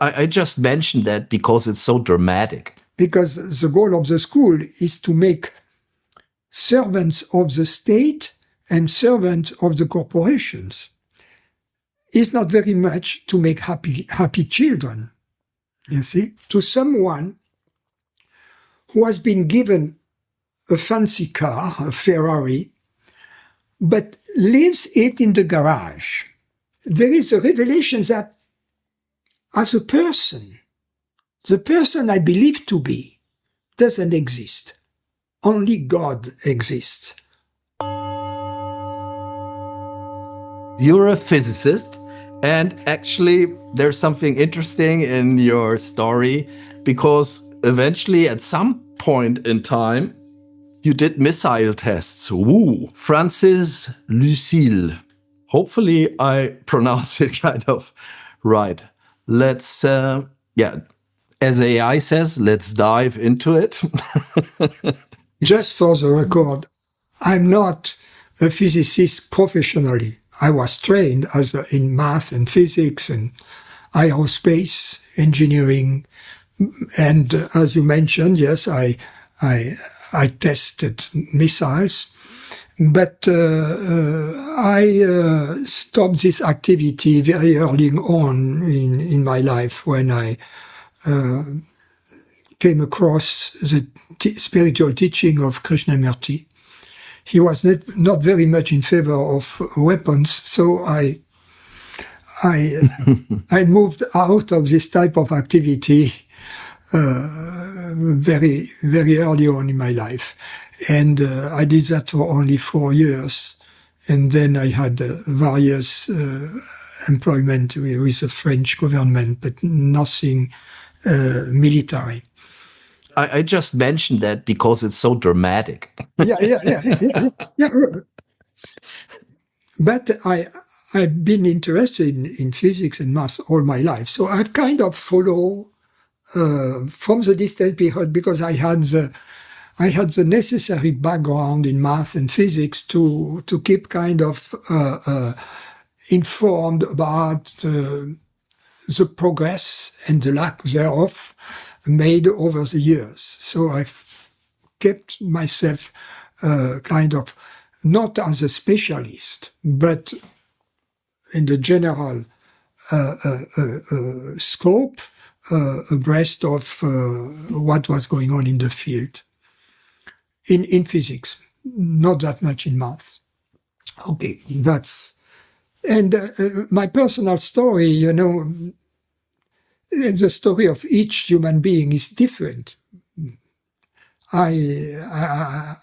I just mentioned that because it's so dramatic. Because the goal of the school is to make servants of the state and servants of the corporations. It's not very much to make happy children, you see. To someone who has been given a fancy car, a Ferrari, but leaves it in the garage. There is a revelation that as a person, the person I believe to be doesn't exist. Only God exists. You're a physicist, and actually there's something interesting in your story, because eventually at some point in time you did missile tests. Ooh, Francis Lucille. Hopefully I pronounce it kind of right. Let's, as AI says, let's dive into it. Just for the record, I'm not a physicist professionally. I was trained in math and physics and aerospace engineering. And as you mentioned, yes, I tested missiles. But I stopped this activity very early on in my life when I came across the spiritual teaching of Krishnamurti. He was not very much in favor of weapons, so I moved out of this type of activity very, very early on in my life. And I did that for only 4 years. And then I had various employment with the French government, but nothing military. I just mentioned that because it's so dramatic. Yeah. But I've been interested in physics and math all my life. So I've kind of followed from the distant period, because I had the necessary background in math and physics to keep kind of informed about the progress and the lack thereof made over the years. So I've kept myself kind of not as a specialist, but in the general scope, abreast of what was going on in the field. In physics, not that much in math. Okay, that's... And my personal story, you know, the story of each human being is different. I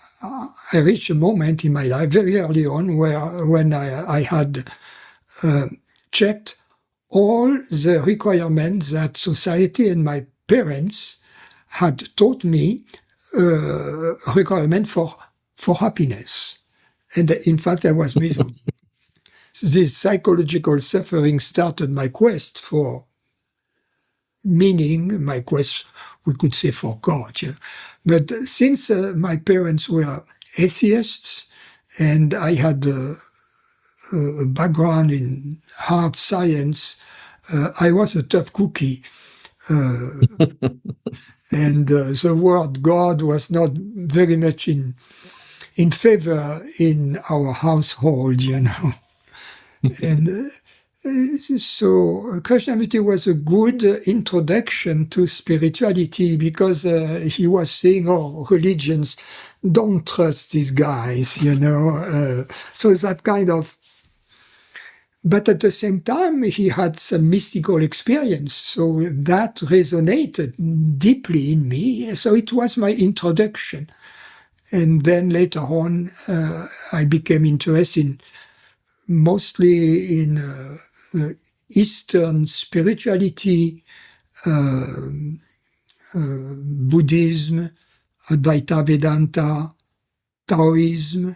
reached a moment in my life very early on when I had checked all the requirements that society and my parents had taught me, requirement for happiness. And in fact, I was miserable. This psychological suffering started my quest for meaning, my quest, we could say, for God. Yeah. But since my parents were atheists and I had a background in hard science, I was a tough cookie. And the word God was not very much in favor in our household, you know. And so Krishnamurti was a good introduction to spirituality, because he was saying, oh, religions don't trust these guys, you know. So it's that kind of... But at the same time, he had some mystical experience, so that resonated deeply in me. So it was my introduction. And then later on, I became interested mostly in Eastern spirituality, Buddhism, Advaita, Vedanta, Taoism,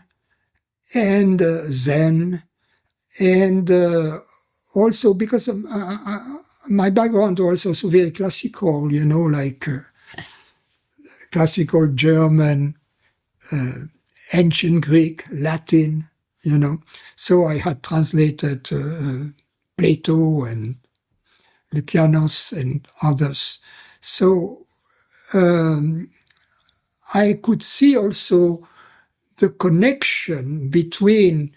and Zen. And also because of, my background was also very classical, you know, like classical German, ancient Greek, Latin, you know. So I had translated Plato and Lucianos and others. So I could see also the connection between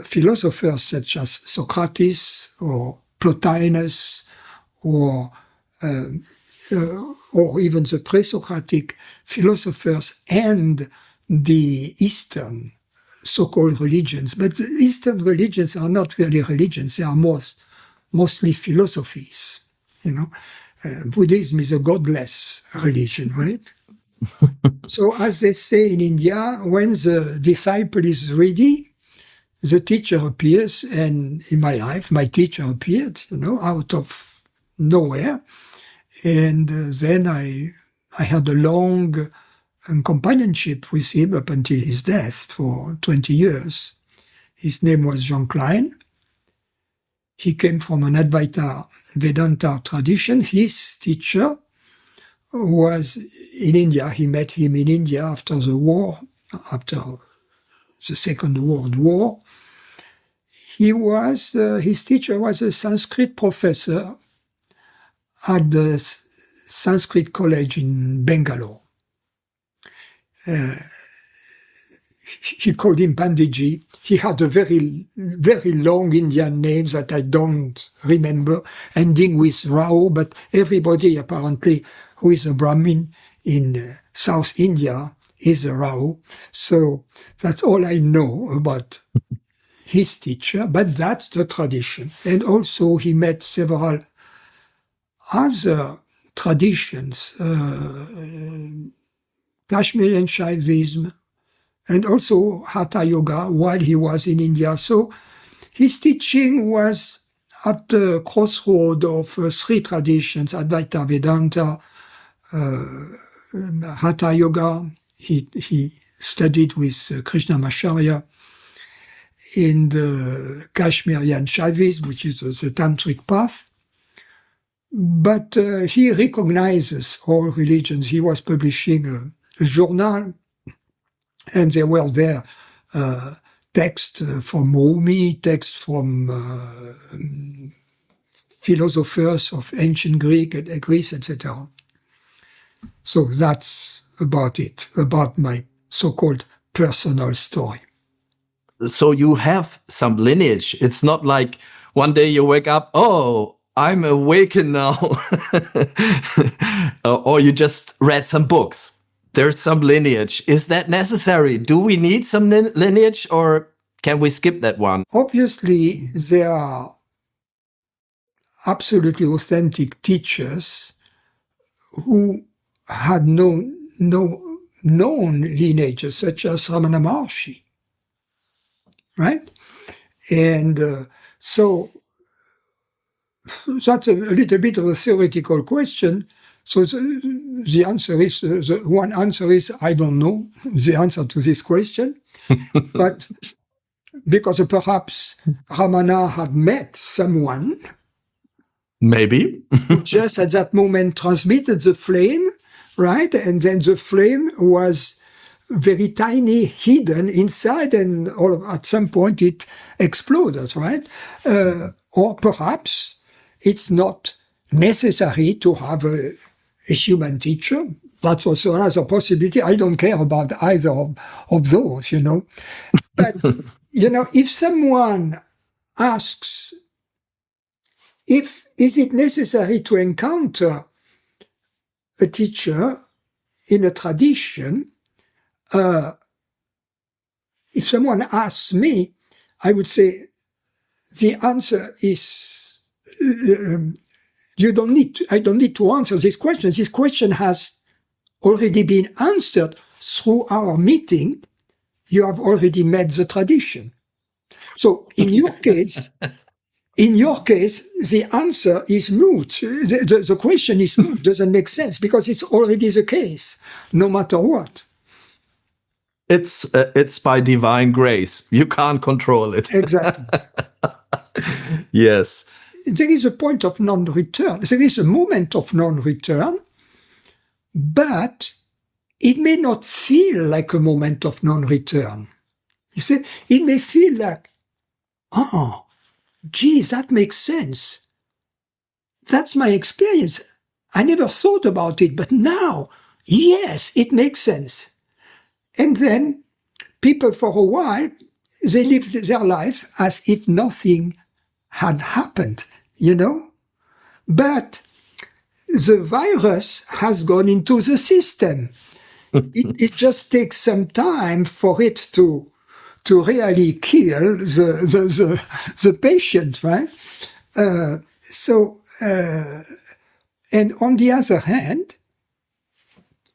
philosophers such as Socrates or Plotinus or even the pre-Socratic philosophers and the Eastern so-called religions. But the Eastern religions are not really religions. They are mostly philosophies. Buddhism is a godless religion, right? So as they say in India, when the disciple is ready, the teacher appears. And in my life, my teacher appeared, out of nowhere. And then I had a long companionship with him up until his death for 20 years. His name was Jean Klein. He came from an Advaita Vedanta tradition. His teacher was in India. He met him in India after the war, after the Second World War. His teacher was a Sanskrit professor at the Sanskrit College in Bangalore. He called him Pandiji. He had a very, very long Indian name that I don't remember, ending with Rao, but everybody apparently who is a Brahmin in South India is a Rao. So that's all I know about his teacher, but that's the tradition. And also he met several other traditions, Kashmirian Shaivism, and also Hatha Yoga while he was in India. So his teaching was at the crossroad of three traditions, Advaita Vedanta, Hatha Yoga. He studied with Krishnamacharya in the Kashmirian Shaivism, which is the tantric path. But he recognizes all religions. He was publishing a journal, and there were there texts from Rumi, texts from philosophers of ancient Greece, etc. So that's about it, about my so-called personal story. So you have some lineage. It's not like one day you wake up, oh, I'm awakened now. Or you just read some books. There's some lineage. Is that necessary? Do we need some lineage, or can we skip that one? Obviously, there are absolutely authentic teachers who had known lineages, such as Ramana Maharshi, right? And so that's a little bit of a theoretical question. So the answer is, one answer is, I don't know the answer to this question. But because perhaps Ramana had met someone, maybe, who just at that moment transmitted the flame, right? And then the flame was very tiny, hidden inside, and at some point it exploded, right? Or perhaps it's not necessary to have a human teacher. That's also another possibility. I don't care about either of those, But, if someone asks, is it necessary to encounter a teacher in a tradition? If someone asks me, I would say the answer is I don't need to answer this question. This question has already been answered through our meeting. You have already met the tradition. So in your case, the answer is moot. The question is moot, doesn't make sense, because it's already the case, no matter what. It's by divine grace. You can't control it. Exactly. Yes. There is a point of non-return. There is a moment of non-return, but it may not feel like a moment of non-return. You see, it may feel like, oh, geez, that makes sense. That's my experience. I never thought about it, but now, yes, it makes sense. And then people for a while, they lived their life as if nothing had happened, But the virus has gone into the system. It just takes some time for it to really kill the patient, right? And on the other hand,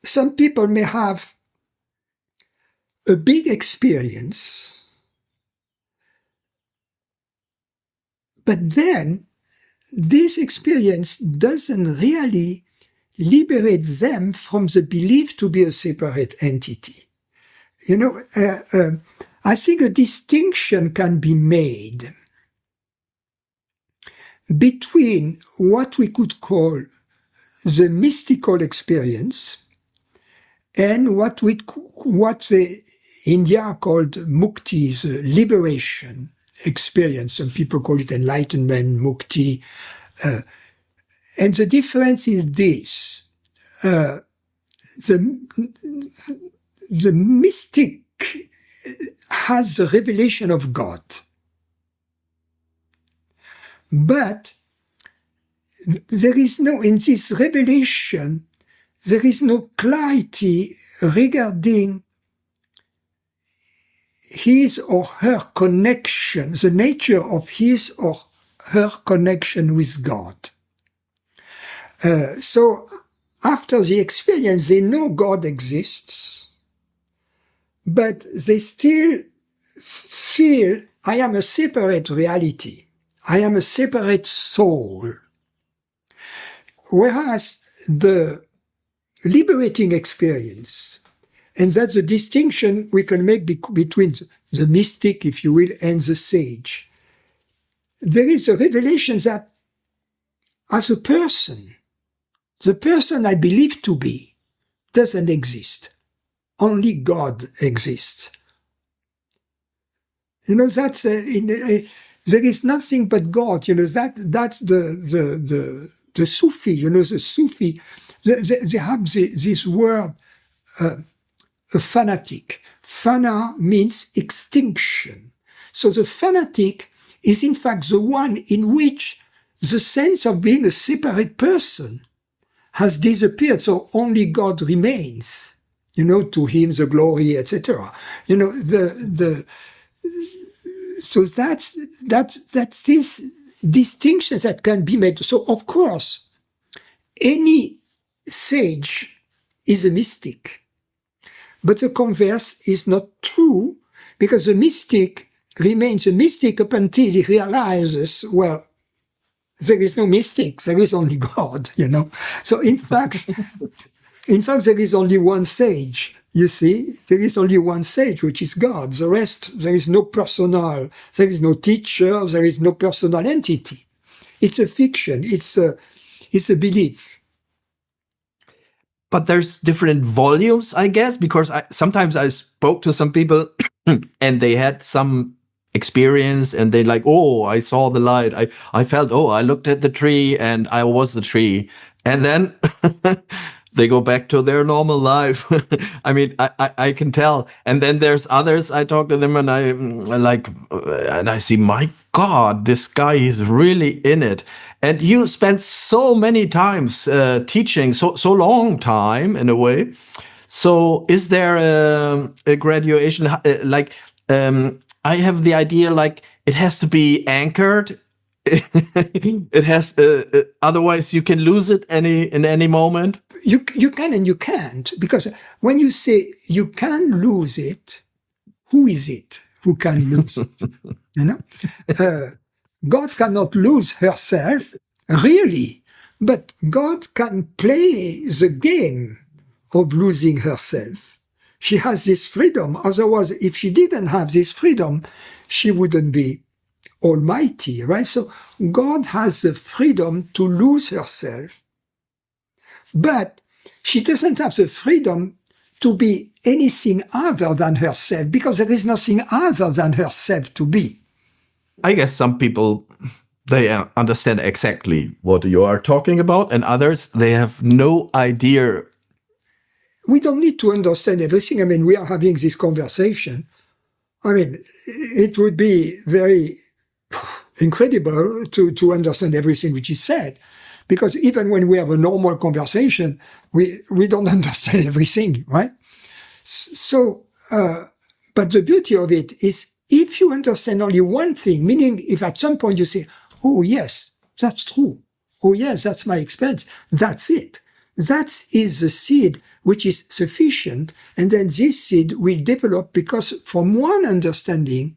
some people may have a big experience, but then this experience doesn't really liberate them from the belief to be a separate entity. I think a distinction can be made between what we could call the mystical experience and what the India called mukti, the liberation experience. Some people call it enlightenment, mukti. And the difference is this. The mystic has the revelation of God. But there is in this revelation, there is no clarity regarding his or her connection, the nature of his or her connection with God. So after the experience, they know God exists, but they still feel, I am a separate reality. I am a separate soul. Whereas the liberating experience, and that's the distinction we can make between the mystic, if you will, and the sage. There is a revelation that as a person, the person I believe to be doesn't exist. Only God exists. That's there is nothing but God. That's the Sufi. The Sufi. They have this word, a fanatic. Fana means extinction. So the fanatic is in fact the one in which the sense of being a separate person has disappeared. So only God remains. To him the glory, etc. So that's this distinction that can be made. So of course, any sage is a mystic. But the converse is not true, because the mystic remains a mystic up until he realizes, well, there is no mystic, there is only God, So in fact, there is only one sage, you see. There is only one sage, which is God. The rest, there is no personal, there is no teacher, there is no personal entity. It's a fiction, it's a belief. But there's different volumes, I guess, because sometimes I spoke to some people and they had some experience and they like, oh, I saw the light. I felt, oh, I looked at the tree and I was the tree. And then they go back to their normal life. I mean, I can tell. And then there's others, I talk to them and I see, my God, this guy is really in it. And you spent so many times teaching, so long time in a way. So is there a graduation? I have the idea, like, it has to be anchored. It has, otherwise you can lose it in any moment. You can and you can't, because when you say you can lose it, who is it who can lose it? God cannot lose herself, really, but God can play the game of losing herself. She has this freedom. Otherwise, if she didn't have this freedom, she wouldn't be almighty, right? So God has the freedom to lose herself, but she doesn't have the freedom to be anything other than herself, because there is nothing other than herself to be. I guess some people they understand exactly what you are talking about, and others, they have no idea. We don't need to understand everything. I mean, we are having this conversation. I mean, it would be very incredible to understand everything which is said, because even when we have a normal conversation, we don't understand everything, right? So, but the beauty of it is if you understand only one thing, meaning if at some point you say, oh yes, that's true. Oh yes, that's my experience. That's it. That is the seed which is sufficient. And then this seed will develop because from one understanding,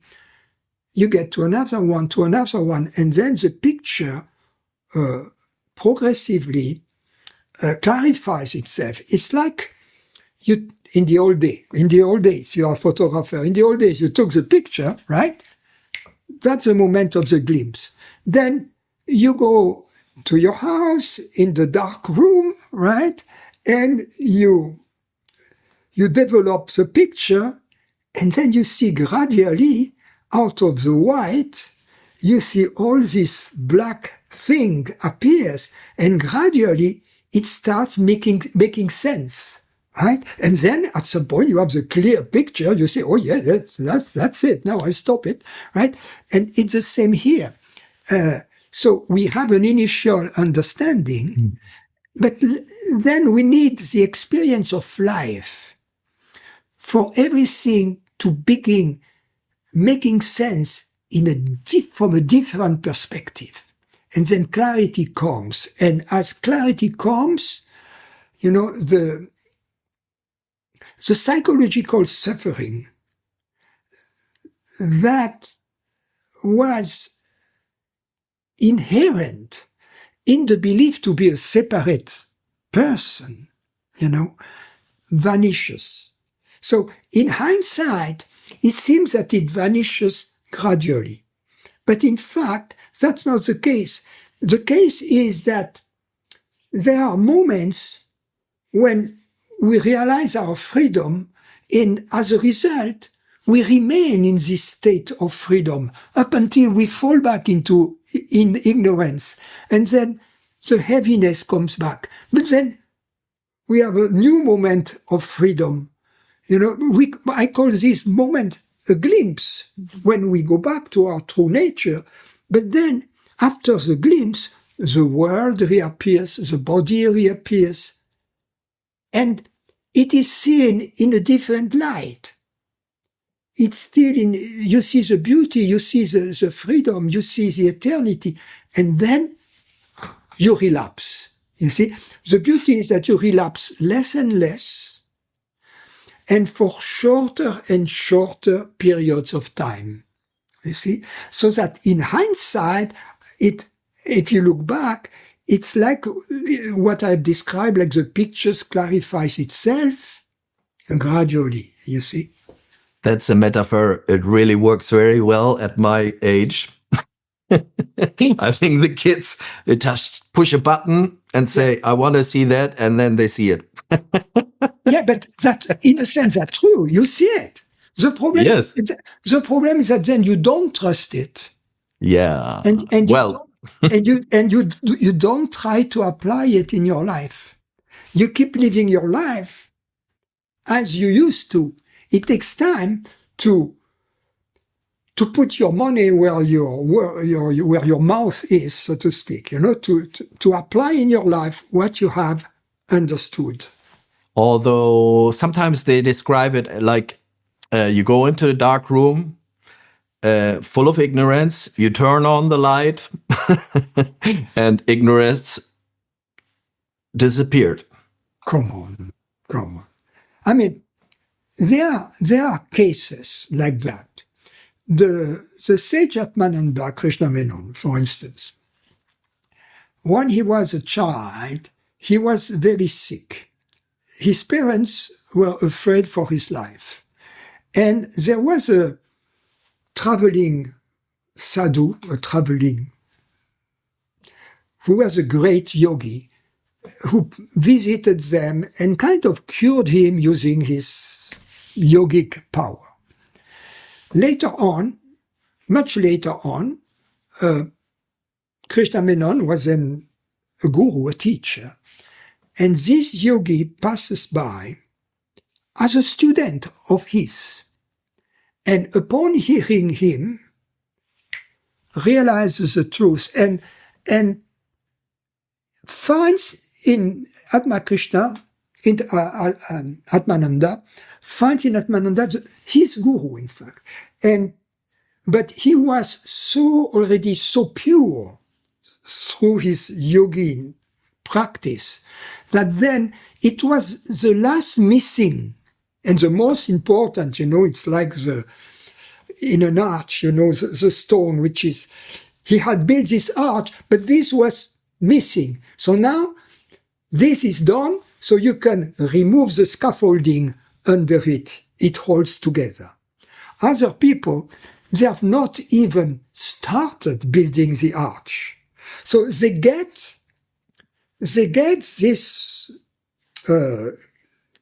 you get to another one, and then the picture progressively clarifies itself. It's like you in the old days, you are a photographer. In the old days, you took the picture, right? That's the moment of the glimpse. Then you go to your house in the dark room, right? And you develop the picture, and then you see gradually out of the white, you see all this black thing appears, and gradually it starts making sense, right? And then at some point you have the clear picture. You say, "Oh yeah, that's it. Now I stop it," right? And it's the same here. So we have an initial understanding, but then we need the experience of life for everything to begin making sense from a different perspective. And then clarity comes. And as clarity comes, the psychological suffering that was inherent in the belief to be a separate person, vanishes. So in hindsight, it seems that it vanishes gradually. But in fact, that's not the case. The case is that there are moments when we realize our freedom, and as a result, we remain in this state of freedom up until we fall back in ignorance. And then the heaviness comes back. But then we have a new moment of freedom. I call this moment a glimpse when we go back to our true nature. But then after the glimpse, the world reappears, the body reappears, and it is seen in a different light. It's still you see the beauty, you see the freedom, you see the eternity, and then you relapse. You see, the beauty is that you relapse less and less, and for shorter and shorter periods of time. You see, so that in hindsight, if you look back, it's like what I've described, like the pictures clarifies itself gradually, you see. That's a metaphor. It really works very well at my age. I think the kids, they just push a button and say, I want to see that, and then they see it. Yeah, but that, in a sense, that's true. You see it. The problem, yes. The problem is that then you don't trust it. Yeah. And you don't try to apply it in your life. You keep living your life as you used to. It takes time to put your money where your mouth is, so to speak. To apply in your life what you have understood. Although sometimes they describe it like you go into the dark room full of ignorance, you turn on the light, and ignorance disappeared. Come on. I mean, there are cases like that. The sage Atmananda Krishna Menon, for instance, when he was a child, he was very sick. His parents were afraid for his life. And there was a traveling sadhu, who was a great yogi, who visited them and kind of cured him using his yogic power. Later on, much later on, Krishna Menon was then a guru, a teacher. And this yogi passes by as a student of his. And upon hearing him, realizes the truth and finds in Atmakrishna, in Atmananda, finds in Atmananda his guru, in fact. But he was already so pure through his yogi practice that then it was the last missing and the most important, it's like in an arch, the stone, which is, he had built this arch, but this was missing. So now this is done, so you can remove the scaffolding under it. It holds together. Other people, they have not even started building the arch. So they get this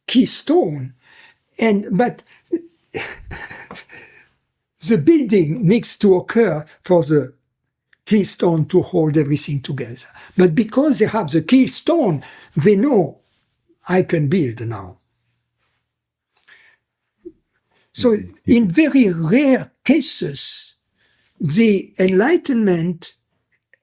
keystone, but the building needs to occur for the keystone to hold everything together. But because they have the keystone, they know, I can build now. So in very rare cases, the enlightenment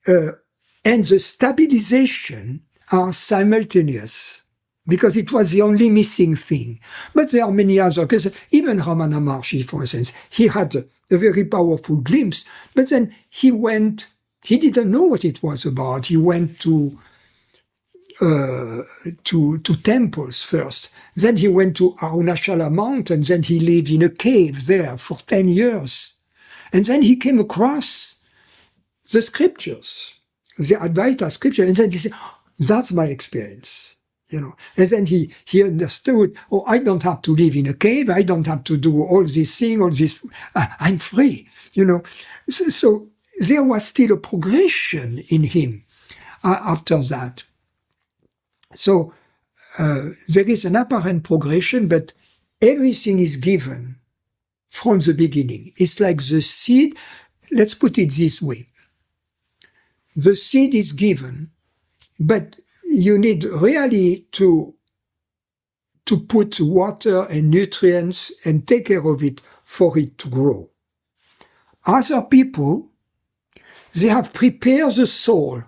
and the stabilization are simultaneous, because it was the only missing thing. But there are many other cases. Even Ramana Maharshi, for instance, he had a very powerful glimpse, but then he didn't know what it was about. He went to temples first. Then he went to Arunachala mountains, and he lived in a cave there for 10 years. And then he came across the scriptures, the Advaita scripture, and then he said, that's my experience. And then he understood, I don't have to live in a cave, I don't have to do all this thing, I'm free, So there was still a progression in him after that. So there is an apparent progression, but everything is given from the beginning. It's like the seed, let's put it this way. The seed is given, but you need really to put water and nutrients and take care of it for it to grow. Other people, they have prepared the soil,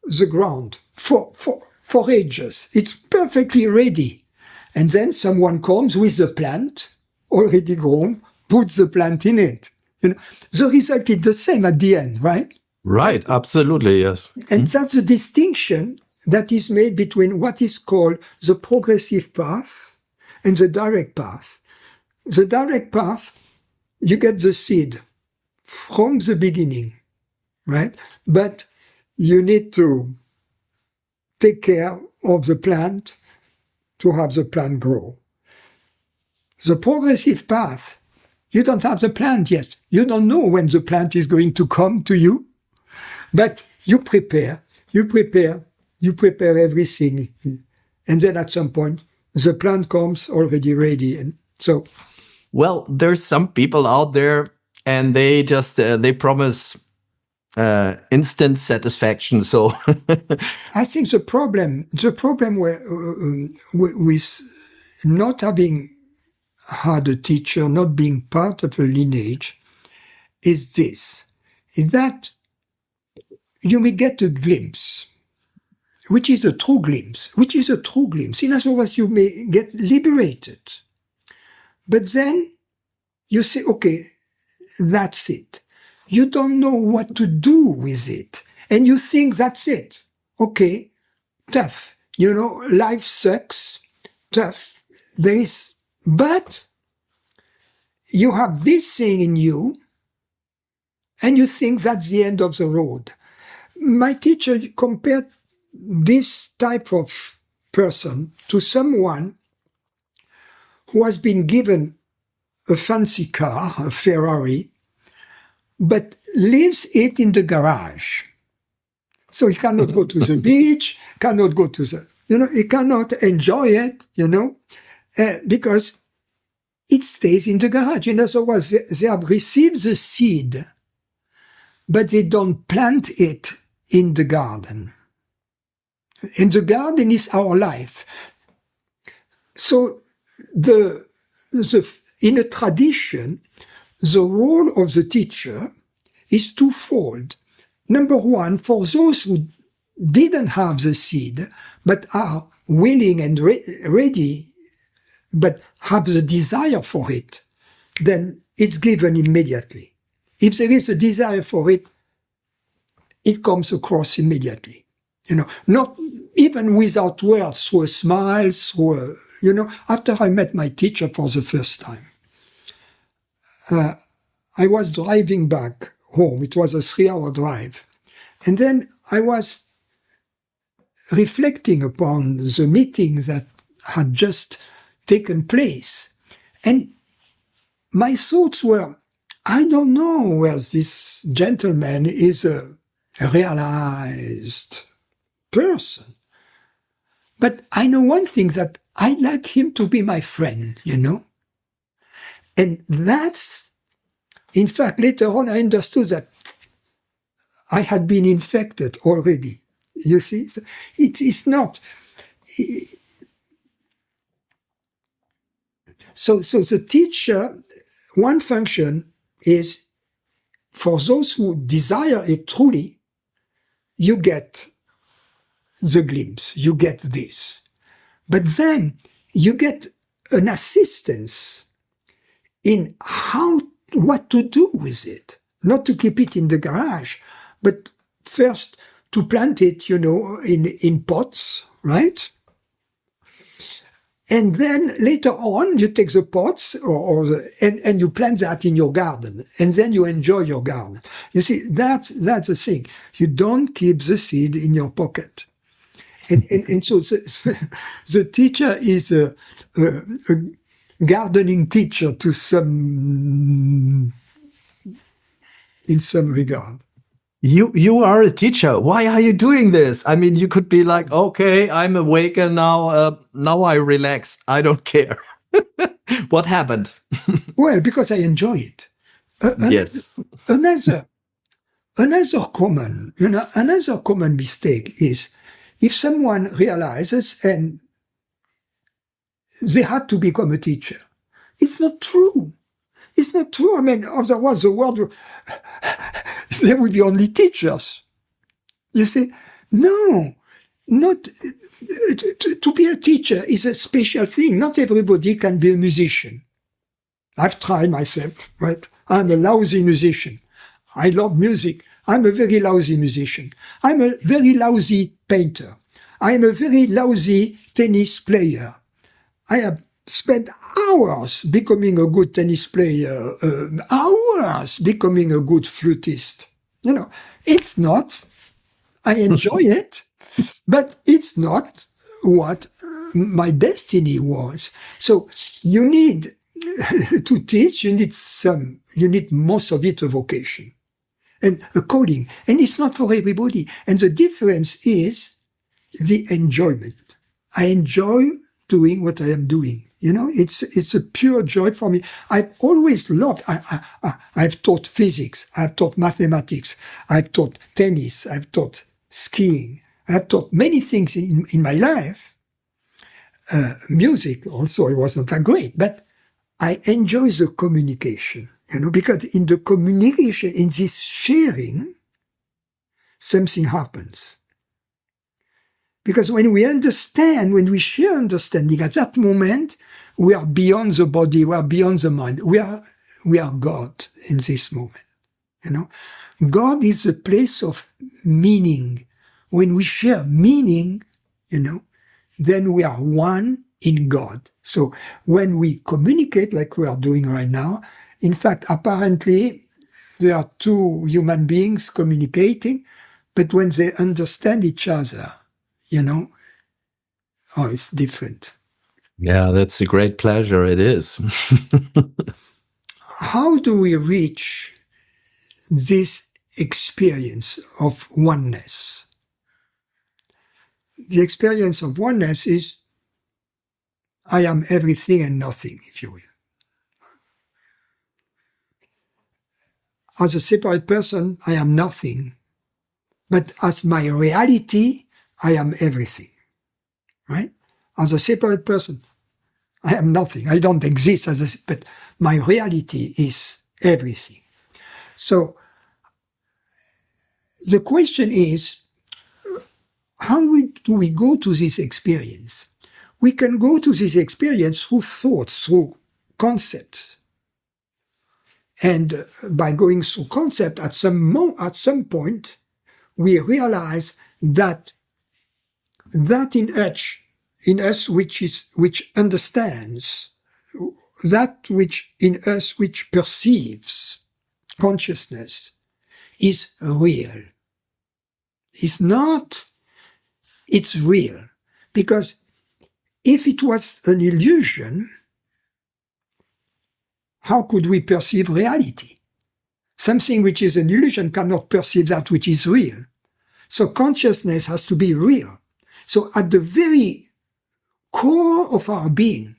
the ground, for ages. It's perfectly ready. And then someone comes with the plant, already grown, puts the plant in it. The result is the same at the end, right? Right, absolutely, yes. And that's the distinction that is made between what is called the progressive path and the direct path. The direct path, you get the seed from the beginning, right? But you need to take care of the plant to have the plant grow. The progressive path, you don't have the plant yet. You don't know when the plant is going to come to you, but you prepare everything. And then at some point, the plant comes already ready. And so, well, there's some people out there, and they just they promise instant satisfaction. So I think the problem with not having had a teacher, not being part of a lineage, is this: is that you may get a glimpse, which is a true glimpse. In other words, you may get liberated. But then you say, okay, that's it. You don't know what to do with it. And you think that's it. Okay, tough. Life sucks. Tough. But you have this thing in you, and you think that's the end of the road. My teacher compared this type of person to someone who has been given a fancy car, a Ferrari, but leaves it in the garage. So he cannot go to the beach, cannot go to he cannot enjoy it, because it stays in the garage. In other words, they have received the seed, but they don't plant it in the garden. And the garden is our life. So in a tradition, the role of the teacher is twofold. Number one, for those who didn't have the seed, but are willing and ready, but have the desire for it, then it's given immediately. If there is a desire for it, it comes across immediately. Not even without words, through a smile, after I met my teacher for the first time, I was driving back home. It was a 3-hour drive. And then I was reflecting upon the meeting that had just taken place. And my thoughts were, I don't know whether this gentleman is a realized person. But I know one thing, that I'd like him to be my friend, And that's, in fact, later on I understood that I had been infected already. You see? So it is not. So the teacher, one function is, for those who desire it truly, you get the glimpse, you get this. But then you get an assistance in what to do with it. Not to keep it in the garage, but first to plant it, in pots, right? And then later on, you take the pots and you plant that in your garden, and then you enjoy your garden. You see, that's the thing. You don't keep the seed in your pocket. And so the teacher is a gardening teacher in some regard. You are a teacher. Why are you doing this? I mean, you could be like, okay, I'm awake and now I relax. I don't care. What happened? Well, because I enjoy it. Yes. Another common mistake is, if someone realizes and they have to become a teacher. It's not true. It's not true. I mean, otherwise the world, there would be only teachers. You see? No, not to be a teacher is a special thing. Not everybody can be a musician. I've tried myself, right? I'm a lousy musician. I love music. I'm a very lousy musician. I'm a very lousy painter. I'm a very lousy tennis player. I have spent hours becoming a good tennis player, hours becoming a good flutist. It's not. I enjoy it, but it's not what my destiny was. So you need to teach, you need most of it a vocation and a calling. And it's not for everybody. And the difference is the enjoyment. I enjoy doing what I am doing. It's a pure joy for me. I've always loved, I've taught physics, I've taught mathematics, I've taught tennis, I've taught skiing, I've taught many things in my life. Music also, it wasn't that great, but I enjoy the communication, because in the communication, in this sharing, something happens. Because when we understand, when we share understanding, at that moment, we are beyond the body, we are beyond the mind. We are God in this moment. God is a place of meaning. When we share meaning, then we are one in God. So when we communicate like we are doing right now, in fact, apparently, there are two human beings communicating, but when they understand each other, it's different. Yeah, that's a great pleasure. It is. How do we reach this experience of oneness? The experience of oneness is, I am everything and nothing, if you will. as a separate person, I am nothing. But as my reality, I am everything. Right? As a separate person, I am nothing. I don't exist but my reality is everything. So the question is, how do we go to this experience? We can go to this experience through thoughts, through concepts. And by going through concept, at some point, we realize that in us which understands, that which in us which perceives consciousness is real. It's not, it's real. Because if it was an illusion, how could we perceive reality? Something which is an illusion cannot perceive that which is real. So consciousness has to be real. So at the very core of our being,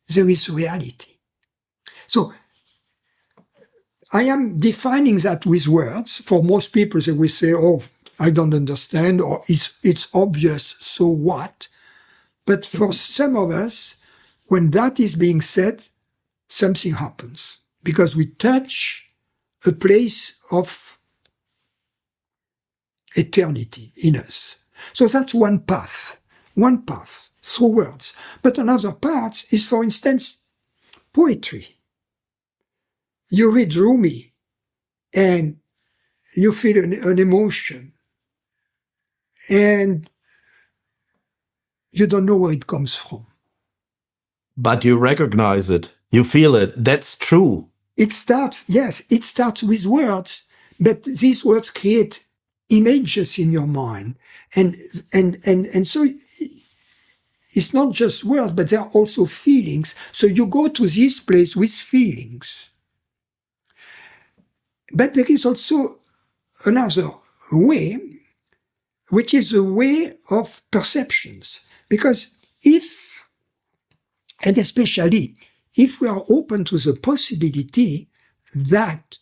there is reality. So I am defining that with words. For most people, they will say, oh, I don't understand, or it's obvious, so what? But for some of us, when that is being said, something happens. Because we touch a place of eternity in us. So that's one path through words. But another path is, for instance, poetry. You read Rumi and you feel an emotion and you don't know where it comes from. But you recognize it. You feel it. That's true. It starts with words, but these words create images in your mind. And so it's not just words, but there are also feelings. So you go to this place with feelings. But there is also another way, which is the way of perceptions. Because and especially if we are open to the possibility that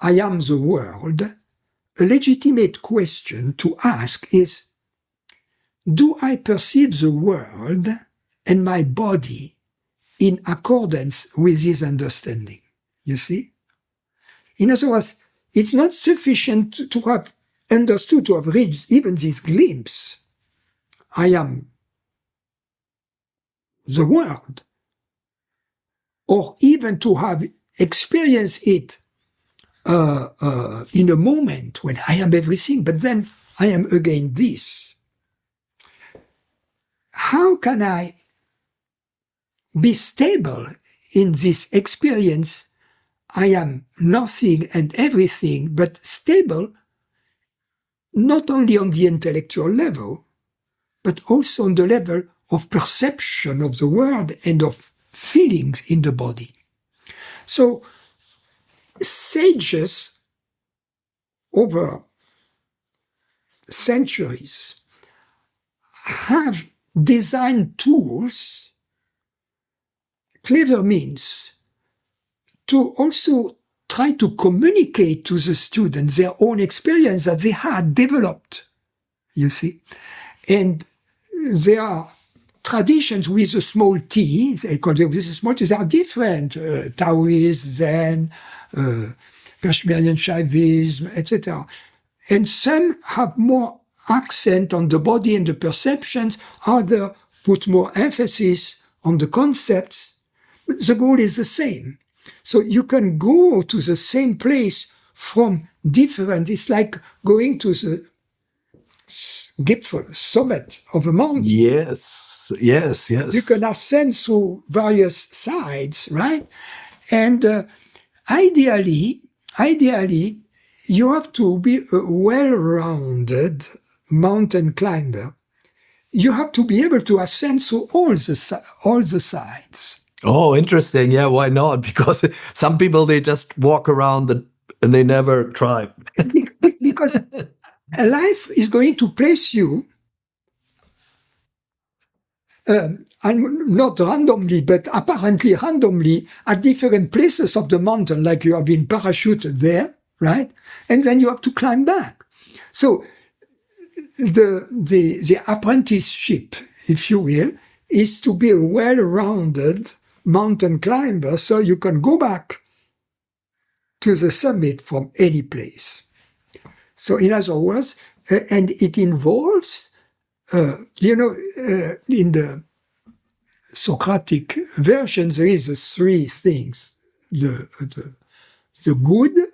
I am the world, a legitimate question to ask is, do I perceive the world and my body in accordance with this understanding? You see? In other words, it's not sufficient to have understood, to have reached even this glimpse. I am the world. Or even to have experienced it in a moment when I am everything, but then I am again this. How can I be stable in this experience? I am nothing and everything, but stable not only on the intellectual level, but also on the level of perception of the world and of feelings in the body. So sages over centuries have designed tools, clever means, to also try to communicate to the students their own experience that they had developed, you see. And there are traditions with a small t, they call them with a small t, they are different, Taoist, Zen, Kashmirian Shaivism, etc. And some have more accent on the body and the perceptions, others put more emphasis on the concepts. But the goal is the same. So you can go to the same place from different, it's like going to the summit of a mountain. Yes. You can ascend through various sides, right? And ideally, you have to be a well-rounded mountain climber. You have to be able to ascend through all the sides. Oh, interesting. Yeah, why not? Because some people, they just walk around and they never try. Because life is going to place you and not randomly, but apparently randomly, at different places of the mountain, like you have been parachuted there, right? And then you have to climb back. So the apprenticeship, if you will, is to be a well-rounded mountain climber, so you can go back to the summit from any place. So in other words, and it involves, in the Socratic version, there is the three things: the good,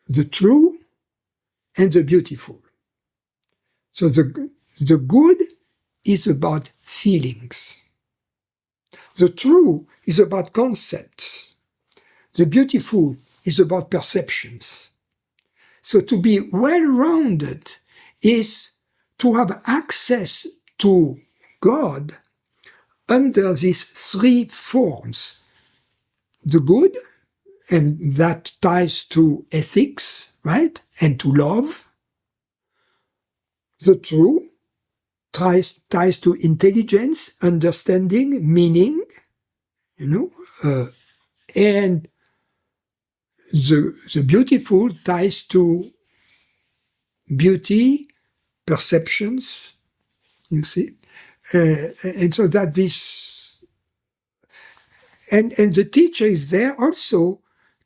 the true, and the beautiful. So the good is about feelings. The true is about concepts. The beautiful is about perceptions. So to be well-rounded is to have access to God under these three forms. The good, and that ties to ethics, right? And to love. The true ties to intelligence, understanding, meaning, and the beautiful ties to beauty, perceptions, you see. And so that this, and the teacher is there also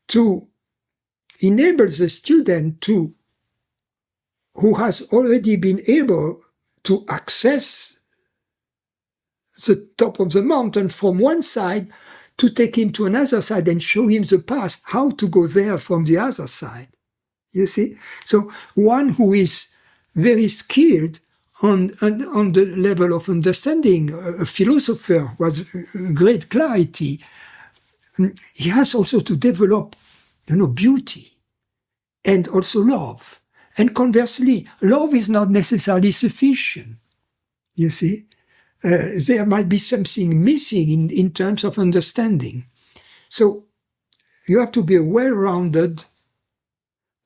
to enable the student who has already been able to access the top of the mountain from one side, to take him to another side and show him the path, how to go there from the other side. You see? So one who is very skilled on the level of understanding, a philosopher who has great clarity, he has also to develop, beauty and also love. And conversely, love is not necessarily sufficient. You see? There might be something missing in terms of understanding. So you have to be a well-rounded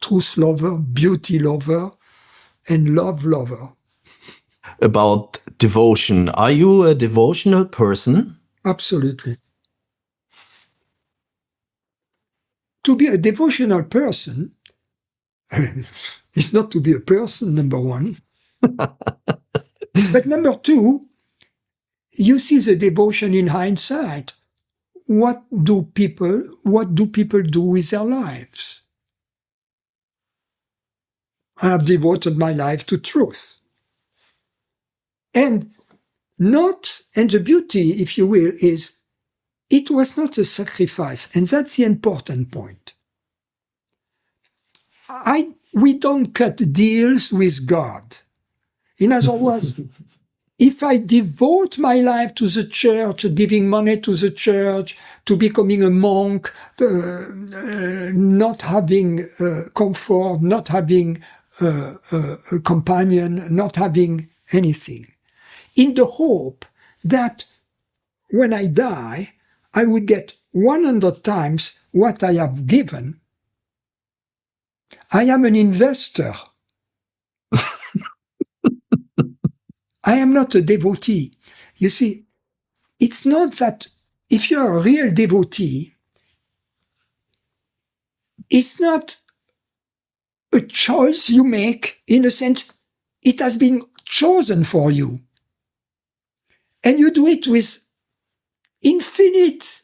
truth lover, beauty lover, and love lover. About devotion. Are you a devotional person? Absolutely. To be a devotional person is not to be a person, number one. But number two, you see the devotion in hindsight. What do people do with their lives? I have devoted my life to truth. And the beauty, if you will, is it was not a sacrifice, and that's the important point. We don't cut deals with God. In other words, if I devote my life to the church, giving money to the church, to becoming a monk, not having comfort, not having a companion, not having anything, in the hope that when I die, I would get 100 times what I have given, I am an investor. I am not a devotee. You see, it's not that if you're a real devotee, it's not a choice you make. In a sense, it has been chosen for you. And you do it with infinite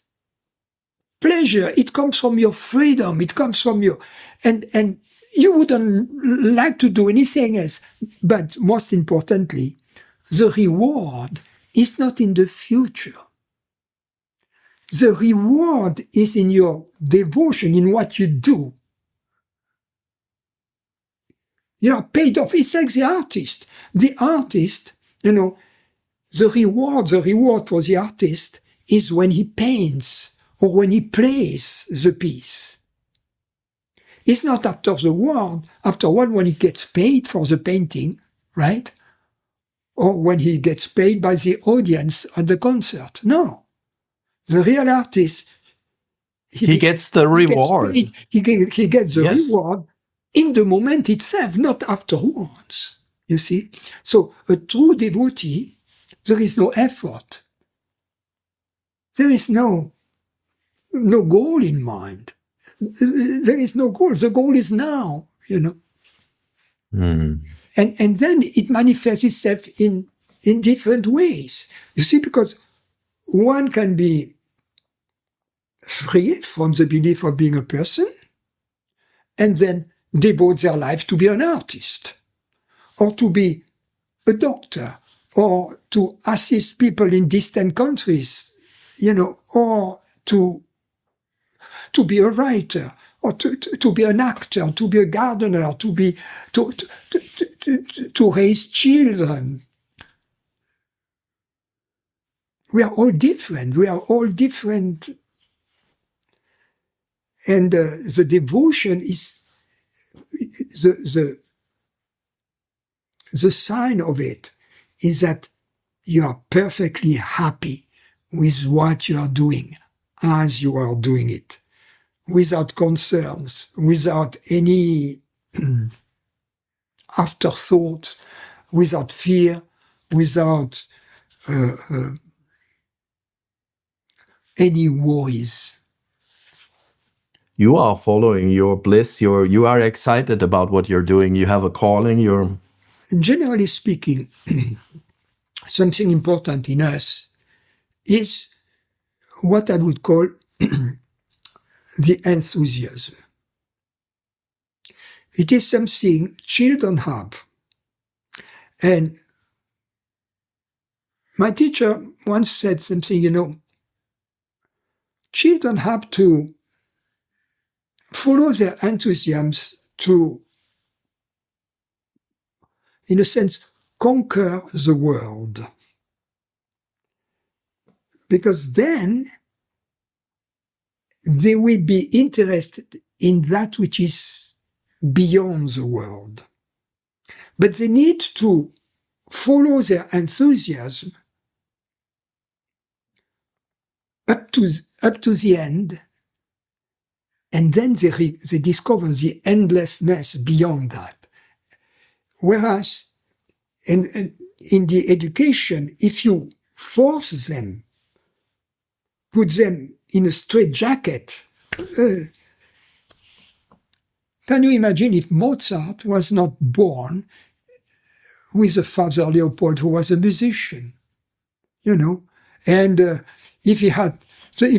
pleasure. It comes from your freedom. It comes from your... And you wouldn't like to do anything else. But most importantly, the reward is not in the future. The reward is in your devotion, in what you do. You are paid off. It's like the artist. The artist, the reward for the artist is when he paints or when he plays the piece. It's not afterward when he gets paid for the painting, right? Or when he gets paid by the audience at the concert. No. The real artist, he gets the reward. He gets the reward in the moment itself, not afterwards. You see? So a true devotee, there is no effort. There is no goal in mind. There is no goal. The goal is now, you know. Mm. And then it manifests itself in different ways. You see, because one can be free from the belief of being a person and then devote their life to be an artist or to be a doctor or to assist people in distant countries, you know, or to be a writer or to be an actor, to be a gardener, to raise children. We are all different. We are all different. And the devotion is the sign of it is that you are perfectly happy with what you are doing as you are doing it, without concerns, without any afterthought, without fear, without any worries. You are following your bliss. You are excited about what you're doing. You have a calling. Generally speaking, something important in us is what I would call the enthusiasm. It is something children have. And my teacher once said something, you know, children have to follow their enthusiasm to, in a sense, conquer the world. Because then they will be interested in that which is beyond the world. But they need to follow their enthusiasm up to the end, and then they discover the endlessness beyond that. Whereas in the education, if you force them, put them in a straitjacket, can you imagine if Mozart was not born with a father, Leopold, who was a musician, you know? And if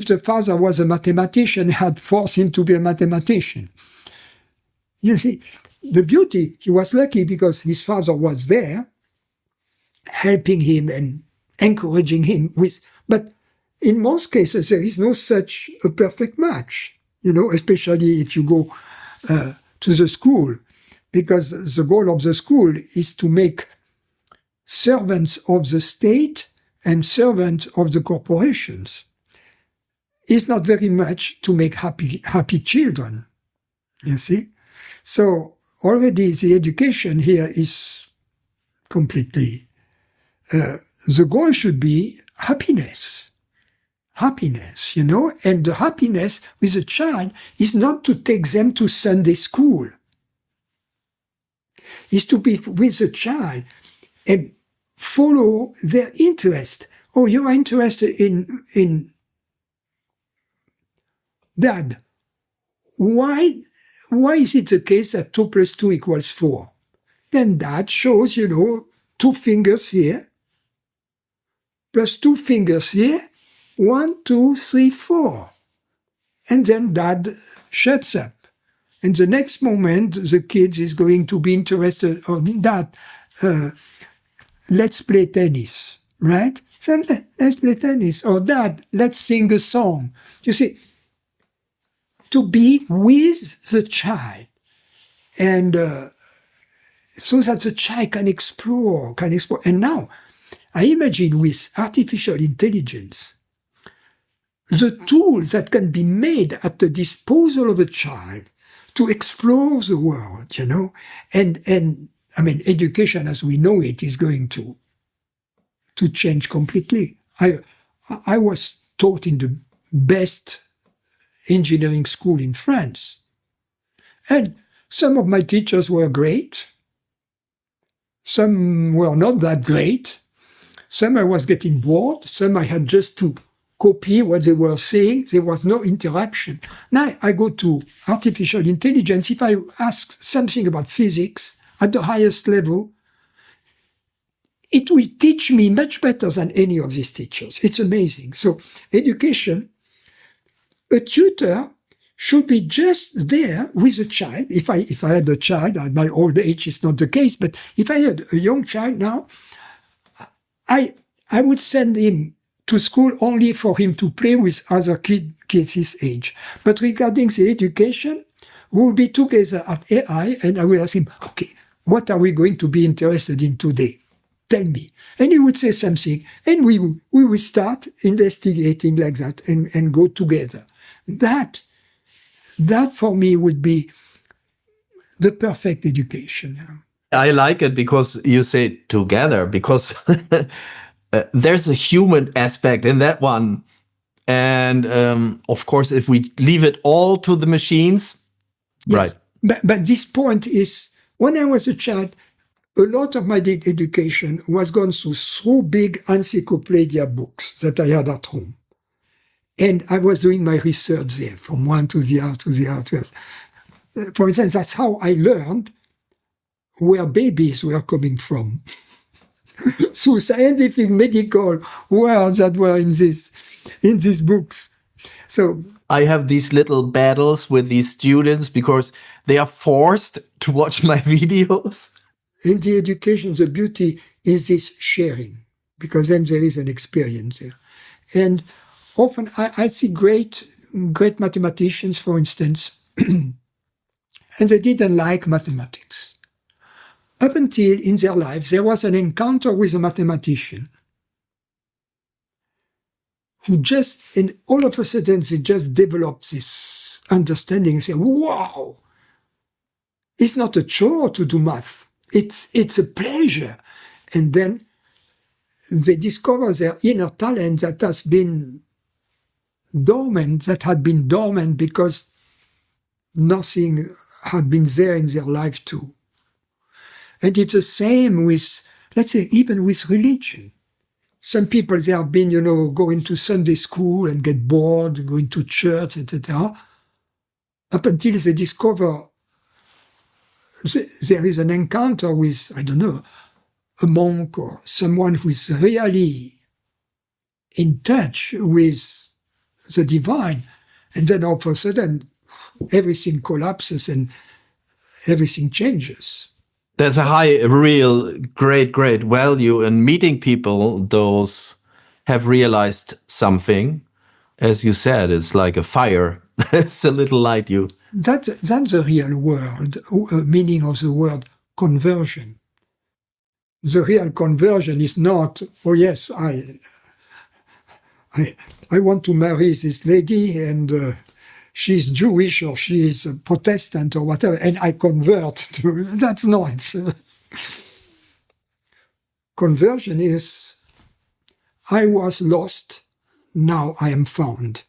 the father was a mathematician, he had forced him to be a mathematician. You see, the beauty, he was lucky because his father was there, helping him and encouraging him with, but in most cases, there is no such a perfect match, you know, especially if you go to the school, because the goal of the school is to make servants of the state and servants of the corporations. It's not very much to make happy children, you see. So already the education here is completely, the goal should be happiness, you know, and the happiness with a child is not to take them to Sunday school. Is to be with a child and follow their interest. Oh, you are interested in Dad. Why is it the case that 2 + 2 = 4? Then Dad shows, you know, 2 fingers here, plus 2 fingers here, 1, 2, 3, 4. And then Dad shuts up. And the next moment, the kid is going to be interested in that. Let's play tennis, right? So let's play tennis. Or Dad, let's sing a song. You see, to be with the child, and so that the child can explore. And now, I imagine with artificial intelligence, the tools that can be made at the disposal of a child to explore the world, you know, and I mean, education as we know it is going to change completely. I was taught in the best engineering school in France, and some of my teachers were great, Some were not that great. Some I was getting bored. Some I had just to copy what they were saying. There was no interaction. Now I go to artificial intelligence. If I ask something about physics at the highest level, it will teach me much better than any of these teachers. It's amazing. So education, a tutor should be just there with a child. If I had a child, at my old age is not the case, but if I had a young child now, I would send him to school only for him to play with other kids his age. But regarding the education, we'll be together at AI and I will ask him, okay, what are we going to be interested in today? Tell me. And he would say something, and we will start investigating like that and go together. That for me would be the perfect education. I like it because you say together, because there's a human aspect in that one. And of course, if we leave it all to the machines, yes. Right. But this point is, when I was a child, a lot of my education was gone through big encyclopedia books that I had at home. And I was doing my research there, from one to the other, to the other. For instance, that's how I learned where babies were coming from. Through scientific, medical words that were in these books. So I have these little battles with these students because they are forced to watch my videos. In the education, the beauty is this sharing, because then there is an experience there. And often I see great mathematicians, for instance, and they didn't like mathematics. Up until in their lives, there was an encounter with a mathematician who just, and all of a sudden, they just developed this understanding and say, wow, it's not a chore to do math. It's a pleasure. And then they discover their inner talent that has been dormant, that had been dormant because nothing had been there in their life too. And it's the same with, let's say, even with religion. Some people, they have been, going to Sunday school and get bored, going to church, etc. Up until they discover there is an encounter with, I don't know, a monk or someone who is really in touch with the divine. And then all of a sudden, everything collapses and everything changes. There's a real great value in meeting people, those have realized something. As you said, it's like a fire. It's a little light you. That's the real word, meaning of the word conversion. The real conversion is not, oh yes, I want to marry this lady and she's Jewish or she's a Protestant or whatever, and I convert to, that's not. Conversion is, I was lost, now I am found.